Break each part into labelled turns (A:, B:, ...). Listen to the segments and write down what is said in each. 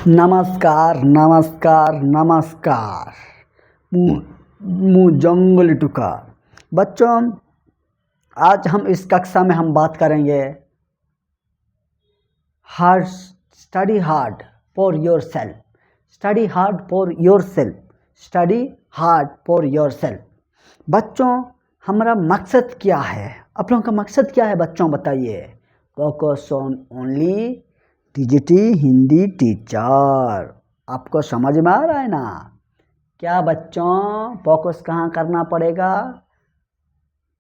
A: नमस्कार नमस्कार नमस्कार। मुँह जंगल टुका। बच्चों, आज हम इस कक्षा में हम बात करेंगे hard study hard for your self. Study hard for your self. Study hard for your self. बच्चों, हमारा मकसद क्या है? आप लोगों का मकसद क्या है बच्चों, बताइए। Focus on only TGT Hindi teacher. आपको समझ में आ रहा है ना? क्या बच्चों, फोकस कहाँ करना पड़ेगा?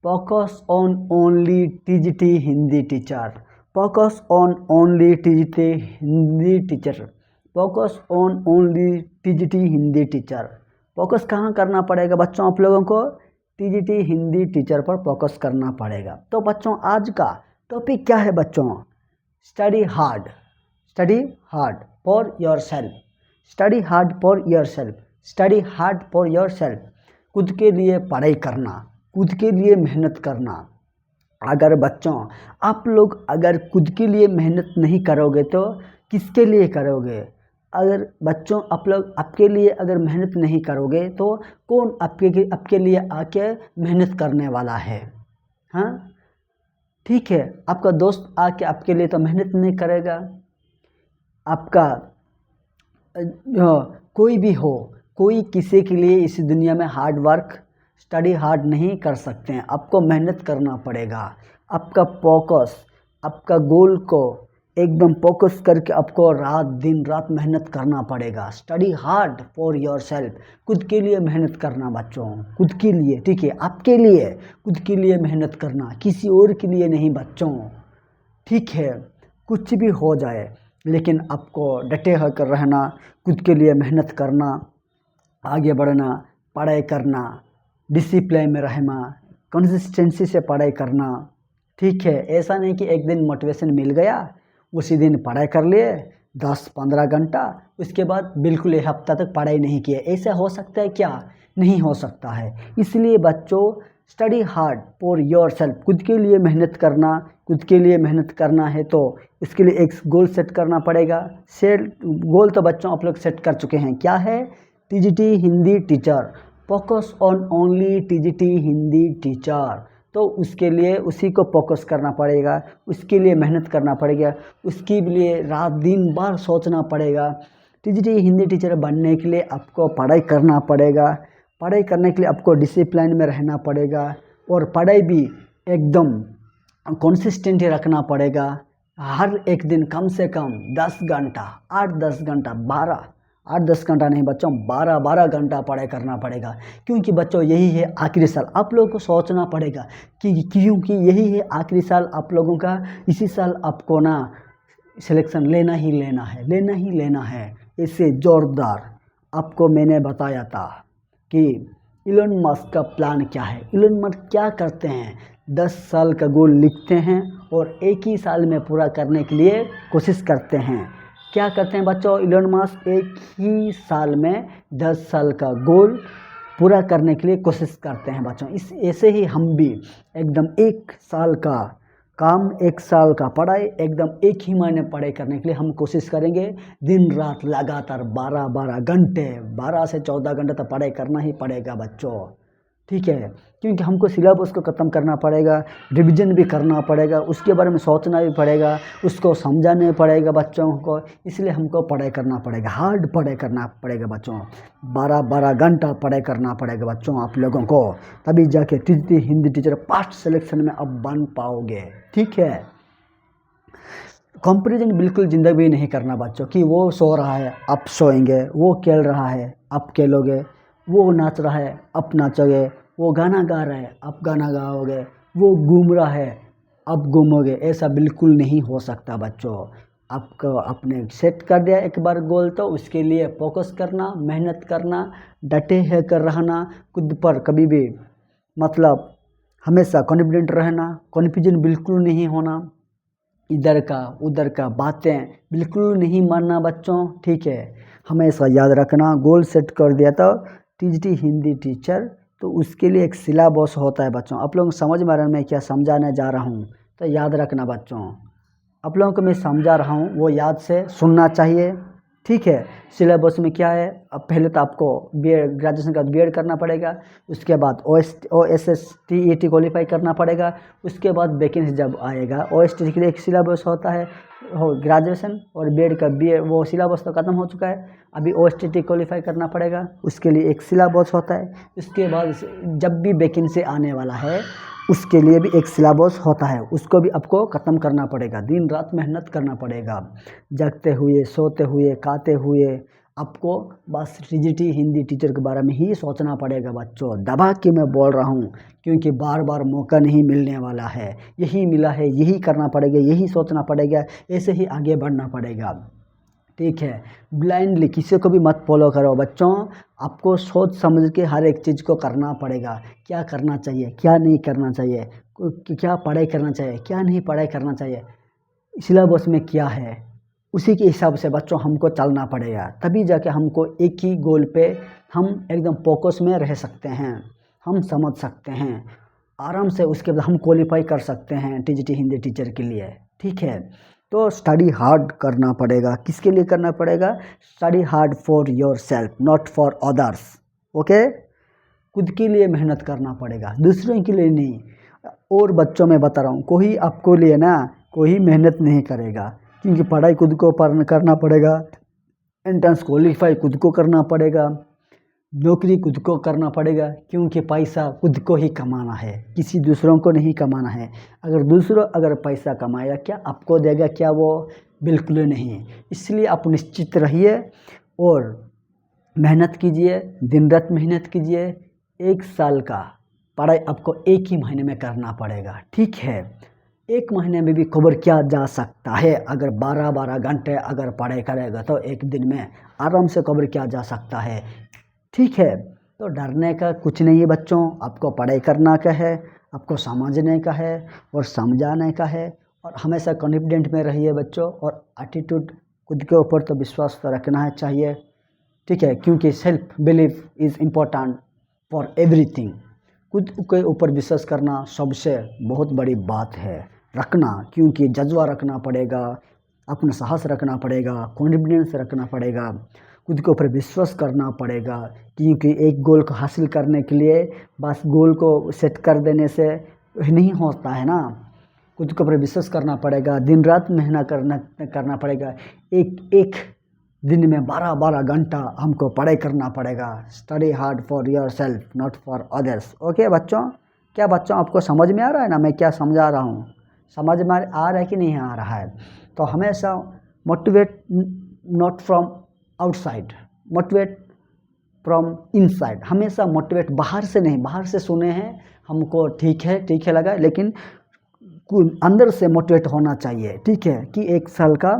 A: Focus on only TGT Hindi teacher. Focus on only TGT Hindi teacher. Focus on only TGT Hindi teacher. Focus कहाँ करना पड़ेगा बच्चों? आप लोगों को टीजीटी हिंदी टीचर पर फोकस करना पड़ेगा। तो बच्चों, आज का टॉपिक क्या है बच्चों? Study hard. Study hard for your self. Study hard for your self. Study hard for your self. खुद के लिए पढ़ाई करना, खुद के लिए मेहनत करना। अगर बच्चों आप लोग अगर खुद के लिए मेहनत नहीं करोगे तो किसके लिए करोगे? अगर बच्चों आप लोग आपके लिए अगर मेहनत नहीं करोगे तो कौन आपके लिए आके मेहनत करने वाला है? हाँ, ठीक है, आपका दोस्त आके आपके लिए तो मेहनत नहीं करेगा। आपका कोई भी हो, कोई किसी के लिए इस दुनिया में हार्ड वर्क स्टडी हार्ड नहीं कर सकते हैं। आपको मेहनत करना पड़ेगा। आपका फोकस, आपका गोल को एकदम फोकस करके आपको दिन रात मेहनत करना पड़ेगा। Study hard for your self. खुद के लिए मेहनत करना बच्चों, खुद के लिए, ठीक है, आपके लिए खुद के लिए मेहनत करना, किसी और के लिए नहीं बच्चों, ठीक है। कुछ भी हो जाए लेकिन आपको डटे होकर रहना, खुद के लिए मेहनत करना, आगे बढ़ना, पढ़ाई करना, डिसिप्लिन में रहना, कंसिस्टेंसी से पढ़ाई करना, ठीक है। ऐसा नहीं कि एक दिन मोटिवेशन मिल गया उसी दिन पढ़ाई कर लिए 10-15 घंटा, उसके बाद बिल्कुल एक हफ्ता तक पढ़ाई नहीं किए। ऐसा हो सकता है क्या? नहीं हो सकता है। इसलिए बच्चों, study hard for your self. खुद के लिए मेहनत करना, खुद के लिए मेहनत करना है तो इसके लिए एक गोल सेट करना पड़ेगा। गोल तो बच्चों आप लोग सेट कर चुके हैं। क्या है? TGT Hindi teacher. Focus on only TGT Hindi teacher. तो उसके लिए उसी को फोकस करना पड़ेगा, उसके लिए मेहनत करना पड़ेगा, उसके लिए रात दिन भर सोचना पड़ेगा। टीजीटी हिंदी टीचर बनने के लिए आपको पढ़ाई करना पड़ेगा। पढ़ाई करने के लिए आपको डिसिप्लिन में रहना पड़ेगा और पढ़ाई भी एकदम कंसिस्टेंट रखना पड़ेगा। हर एक दिन कम से कम 10 घंटा, 8-10 घंटा, 8-10 घंटा नहीं बच्चों, 12 घंटा पढ़ाई करना पड़ेगा। क्योंकि बच्चों यही है आखिरी साल। आप लोगों को सोचना पड़ेगा कि क्योंकि यही है आखिरी साल आप लोगों का। इसी साल आपको ना सिलेक्शन लेना ही लेना है। इससे ज़ोरदार आपको मैंने बताया था कि इलोन मस्क का प्लान क्या है। इलोन मस्क क्या करते हैं? 10 साल का गोल लिखते हैं और एक ही साल में पूरा करने के लिए कोशिश करते हैं। क्या करते हैं बच्चों? इलोन मस्क एक ही साल में 10 साल का गोल पूरा करने के लिए कोशिश करते हैं बच्चों। ऐसे ही हम भी एकदम 1 साल का काम, 1 साल का पढ़ाई, एकदम एक ही महीने पढ़ाई करने के लिए हम कोशिश करेंगे। दिन रात लगातार 12 घंटे, 12 से 14 घंटे तक पढ़ाई करना ही पड़ेगा बच्चों, ठीक है। क्योंकि हमको सिलेबस को ख़त्म करना पड़ेगा, रिवीजन भी करना पड़ेगा, उसके बारे में सोचना भी पड़ेगा, उसको समझाना पड़ेगा बच्चों को। इसलिए हमको पढ़ाई करना पड़ेगा, हार्ड पढ़ाई करना पड़ेगा बच्चों। 12 घंटा पढ़ाई करना पड़ेगा बच्चों आप लोगों को, तभी जाके TGT Hindi teacher first selection में अब बन पाओगे, ठीक है। कंपैरिजन बिल्कुल ज़िंदगी नहीं करना बच्चों कि वो सो रहा है आप सोएंगे, वो खेल रहा है आप खेलोगे, वो नाच रहा है आप नाचोगे, वो गाना गा रहा है आप गाना गाओगे, वो घूम रहा है आप घूमोगे। ऐसा बिल्कुल नहीं हो सकता बच्चों। आपको अपने सेट कर दिया एक बार गोल तो उसके लिए फोकस करना, मेहनत करना, डटे है कर रहना, खुद पर कभी भी मतलब हमेशा कॉन्फिडेंट रहना, कन्फ्यूजन बिल्कुल नहीं होना, इधर का उधर का बातें बिल्कुल नहीं मानना बच्चों, ठीक है। हमेशा याद रखना, गोल सेट कर दिया तो टीजीटी हिंदी टीचर, तो उसके लिए एक सिलेबस होता है बच्चों। आप लोग समझ में आ रहे हैं मैं क्या समझाने जा रहा हूँ? तो याद रखना बच्चों, आप लोगों को मैं समझा रहा हूँ वो याद से सुनना चाहिए, ठीक है। सिलेबस में क्या है, अब पहले तो आपको बीएड, ग्रेजुएशन का बीएड करना पड़ेगा, उसके बाद OSSTET क्वालिफाई करना पड़ेगा, उसके बाद वैकेंसी जब आएगा OST के लिए एक सिलेबस होता है, ग्रेजुएशन और बीएड का बीएड वो सिलेबस तो ख़त्म हो चुका है, अभी OST क्वालिफाई करना पड़ेगा, उसके लिए एक सिलेबस होता है। उसके बाद जब भी वैकेंसी आने वाला है उसके लिए भी एक सिलेबस होता है, उसको भी आपको ख़त्म करना पड़ेगा, दिन रात मेहनत करना पड़ेगा, जगते हुए, सोते हुए, खाते हुए आपको बस TGT हिंदी टीचर के बारे में ही सोचना पड़ेगा बच्चों। दबा के मैं बोल रहा हूँ क्योंकि बार बार मौका नहीं मिलने वाला है, यही मिला है, यही करना पड़ेगा, यही सोचना पड़ेगा, ऐसे ही आगे बढ़ना पड़ेगा। ठीक है, ब्लाइंडली किसी को भी मत फॉलो करो बच्चों, आपको सोच समझ के हर एक चीज़ को करना पड़ेगा, क्या करना चाहिए, क्या नहीं करना चाहिए, क्या पढ़ाई करना चाहिए, क्या नहीं पढ़ाई करना चाहिए, सिलेबस में क्या है, उसी के हिसाब से बच्चों हमको चलना पड़ेगा, तभी जाके हमको एक ही गोल पे हम एकदम फोकस में रह सकते हैं, हम समझ सकते हैं आराम से, उसके बाद हम क्वालिफाई कर सकते हैं TGT हिंदी टीचर के लिए। ठीक है, तो स्टडी हार्ड करना पड़ेगा, किसके लिए करना पड़ेगा, study hard for your self not for others. Okay, खुद के लिए मेहनत करना पड़ेगा, दूसरों के लिए नहीं। और बच्चों में बता रहा हूँ, कोई आपको लिए ना कोई मेहनत नहीं करेगा, क्योंकि पढ़ाई खुद को करना पड़ेगा, एंट्रेंस क्वालिफाई खुद को करना पड़ेगा, नौकरी खुद को करना पड़ेगा, क्योंकि पैसा खुद को ही कमाना है, किसी दूसरों को नहीं कमाना है। अगर पैसा कमाया क्या आपको देगा क्या, वो बिल्कुल नहीं। इसलिए आप निश्चित रहिए और मेहनत कीजिए, दिन रात मेहनत कीजिए। 1 साल का पढ़ाई आपको 1 ही महीने में करना पड़ेगा। ठीक है, 1 महीने में भी कवर किया जा सकता है, अगर 12-12 घंटे अगर पढ़ाई करेगा तो 1 दिन में आराम से कवर किया जा सकता है। ठीक है, तो डरने का कुछ नहीं है बच्चों, आपको पढ़ाई करना का है, आपको समझने का है और समझाने का है, और हमेशा कॉन्फिडेंट में रहिए बच्चों, और एटीट्यूड खुद के ऊपर तो विश्वास तो रखना है चाहिए। ठीक है, क्योंकि self belief is important for everything. खुद के ऊपर विश्वास करना सबसे बहुत बड़ी बात है रखना, क्योंकि जज्बा रखना पड़ेगा, अपना साहस रखना पड़ेगा, कॉन्फिडेंस रखना पड़ेगा, खुद के ऊपर विश्वास करना पड़ेगा, क्योंकि एक गोल को हासिल करने के लिए बस गोल को सेट कर देने से नहीं होता है ना, खुद के ऊपर विश्वास करना पड़ेगा, दिन रात मेहनत करना पड़ेगा, एक दिन में 12-12 घंटा हमको पढ़ाई करना पड़ेगा। Study hard for your self not for others. Okay बच्चों, क्या बच्चों आपको समझ में आ रहा है ना मैं क्या समझा रहा हूँ, समझ में आ रहा है कि नहीं आ रहा है। तो हमेशा motivate not from outside, motivate from inside. हमेशा मोटिवेट बाहर से नहीं, बाहर से सुने हैं हमको ठीक है लगा, लेकिन अंदर से मोटिवेट होना चाहिए। ठीक है, कि 1 साल का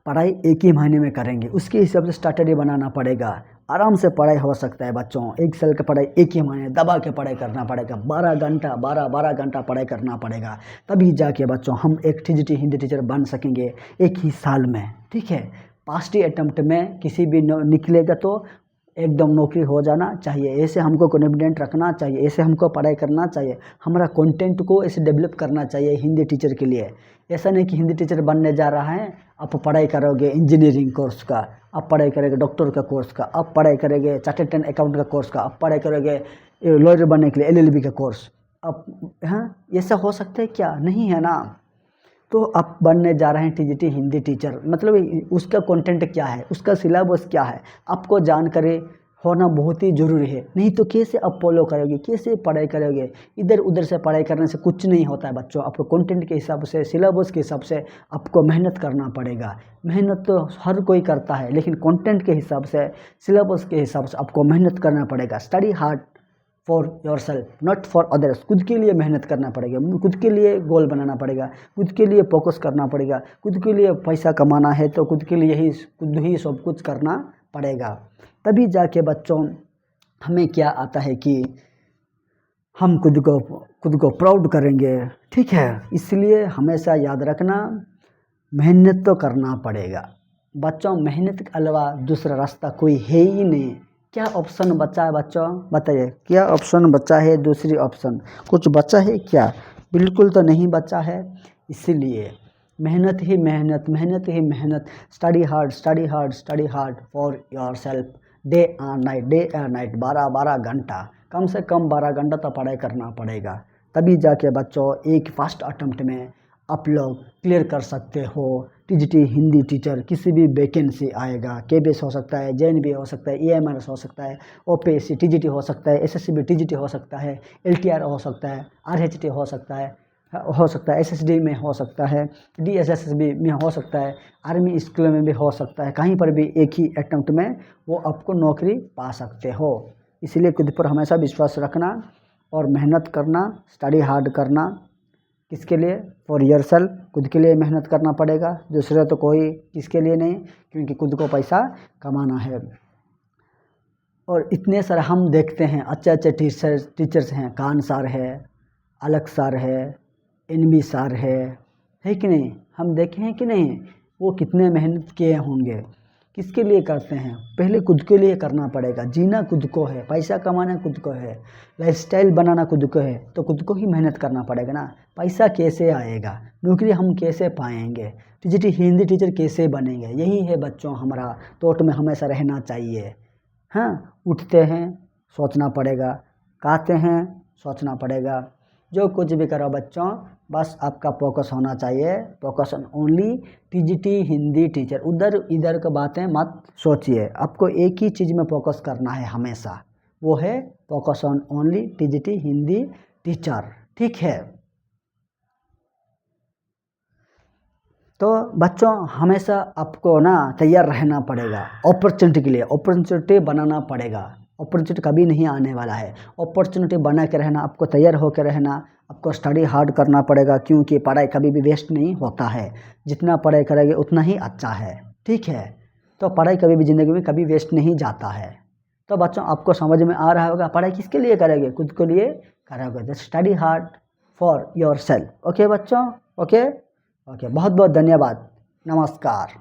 A: पढ़ाई 1 ही महीने में करेंगे, उसके हिसाब से स्ट्रैटेजी बनाना पड़ेगा, आराम से पढ़ाई हो सकता है बच्चों। 1 साल की पढ़ाई 1 ही महीने दबा के पढ़ाई करना पड़ेगा, 12 घंटा पढ़ाई करना पड़ेगा, तभी जाके बच्चों हम एक TGT हिंदी टीचर बन सकेंगे 1 ही साल में। ठीक है, फर्स्ट अटेम्प्ट में किसी भी निकलेगा तो एकदम नौकरी हो जाना चाहिए, ऐसे हमको कॉन्फिडेंट रखना चाहिए, ऐसे हमको पढ़ाई करना चाहिए, हमारा कंटेंट को ऐसे डेवलप करना चाहिए हिंदी टीचर के लिए। ऐसा नहीं कि हिंदी टीचर बनने जा रहा है, आप पढ़ाई करोगे इंजीनियरिंग कोर्स का, आप पढ़ाई करेंगे डॉक्टर का कोर्स का, आप पढ़ाई करेंगे चार्टर्ड अकाउंट का कोर्स का, आप पढ़ाई करोगे लॉयर बनने के लिए LLB का कोर्स। अब हाँ, ऐसा हो सकता है क्या, नहीं है ना। तो आप बनने जा रहे हैं TGT हिंदी टीचर, मतलब उसका कंटेंट क्या है, उसका सिलेबस क्या है, आपको जानकारी होना बहुत ही ज़रूरी है। नहीं तो कैसे आप फॉलो करोगे, कैसे पढ़ाई करोगे, इधर उधर से पढ़ाई करने से कुछ नहीं होता है बच्चों। आपको कंटेंट के हिसाब से, सिलेबस के हिसाब से आपको मेहनत करना पड़ेगा। मेहनत तो हर कोई करता है, लेकिन कंटेंट के हिसाब से, सिलेबस के हिसाब से आपको मेहनत करना पड़ेगा। Study hard for your self not for others. खुद के लिए मेहनत करना पड़ेगा, खुद के लिए गोल बनाना पड़ेगा, खुद के लिए फोकस करना पड़ेगा, खुद के लिए पैसा कमाना है तो खुद के लिए खुद ही सब कुछ करना पड़ेगा। तभी जाके बच्चों हमें क्या आता है कि हम खुद को प्राउड करेंगे। ठीक है, इसलिए हमेशा याद रखना, मेहनत तो करना पड़ेगा बच्चों, मेहनत के अलावा दूसरा रास्ता कोई है ही नहीं। क्या ऑप्शन बचा है बच्चों, बताइए क्या ऑप्शन बचा है, दूसरी ऑप्शन कुछ बचा है क्या, बिल्कुल तो नहीं बचा है। इसीलिए मेहनत ही मेहनत, मेहनत ही मेहनत। Study hard, study hard, study hard for your self. Day and night, day and night, 12-12 घंटा, कम से कम 12 घंटा तो पढ़ाई करना पड़ेगा। तभी जाके बच्चों एक फर्स्ट अटेम्प्ट में आप लोग क्लियर कर सकते हो। टीजीटी हिंदी टीचर किसी भी वैकेंसी आएगा, केबीएस हो सकता है, जेएनबी हो सकता है, ईएमआरएस हो सकता है, ओपीएससी टीजीटी हो सकता है, एसएससीबी टीजीटी हो सकता है, एलटीआर हो सकता है, आरएचटी हो सकता है, एसएसडी में हो सकता है, डीएसएसबी में हो सकता है, आर्मी स्कूल में भी हो सकता है। कहीं पर भी एक ही अटेम्प्ट में वो आपको नौकरी पा सकते हो। इसलिए खुद पर हमेशा विश्वास रखना और मेहनत करना, स्टडी हार्ड करना। किसके लिए? फॉर योरसेल्फ, खुद के लिए मेहनत करना पड़ेगा, दूसरे तो कोई किसके लिए नहीं, क्योंकि खुद को पैसा कमाना है। और इतने सारे हम देखते हैं अच्छे अच्छे टीचर्स हैं, कान सर है, अलग सर है, एनबी सर है कि नहीं? हम देखे हैं कि नहीं? वो कितने मेहनत किए होंगे, किसके लिए करते हैं? पहले खुद के लिए करना पड़ेगा। जीना खुद को है, पैसा कमाना खुद को है, लाइफस्टाइल बनाना खुद को है, तो खुद को ही मेहनत करना पड़ेगा ना। पैसा कैसे आएगा, नौकरी हम कैसे पाएंगे, टीजीटी हिंदी टीचर कैसे बनेंगे? यही है बच्चों हमारा थॉट में हमेशा रहना चाहिए। हाँ, उठते हैं सोचना पड़ेगा, खाते हैं सोचना पड़ेगा। जो कुछ भी करो बच्चों, बस आपका फोकस होना चाहिए, focus on only TGT Hindi teacher. उधर इधर की बातें मत सोचिए, आपको एक ही चीज़ में फोकस करना है हमेशा, वो है focus on only TGT Hindi teacher. ठीक है, तो बच्चों हमेशा आपको ना तैयार रहना पड़ेगा अपॉर्चुनिटी के लिए, अपॉर्चुनिटी बनाना पड़ेगा। अपॉर्चुनिटी कभी नहीं आने वाला है, अपॉर्चुनिटी बना के रहना, आपको तैयार होकर रहना, आपको स्टडी हार्ड करना पड़ेगा, क्योंकि पढ़ाई कभी भी वेस्ट नहीं होता है। जितना पढ़ाई करेंगे उतना ही अच्छा है। ठीक है, तो पढ़ाई कभी भी ज़िंदगी में कभी वेस्ट नहीं जाता है। तो बच्चों आपको समझ में आ रहा होगा, पढ़ाई किसके लिए करेंगे? खुद के लिए करोगे। Study hard for your self. Okay बच्चों, ओके ओके, बहुत बहुत धन्यवाद, नमस्कार।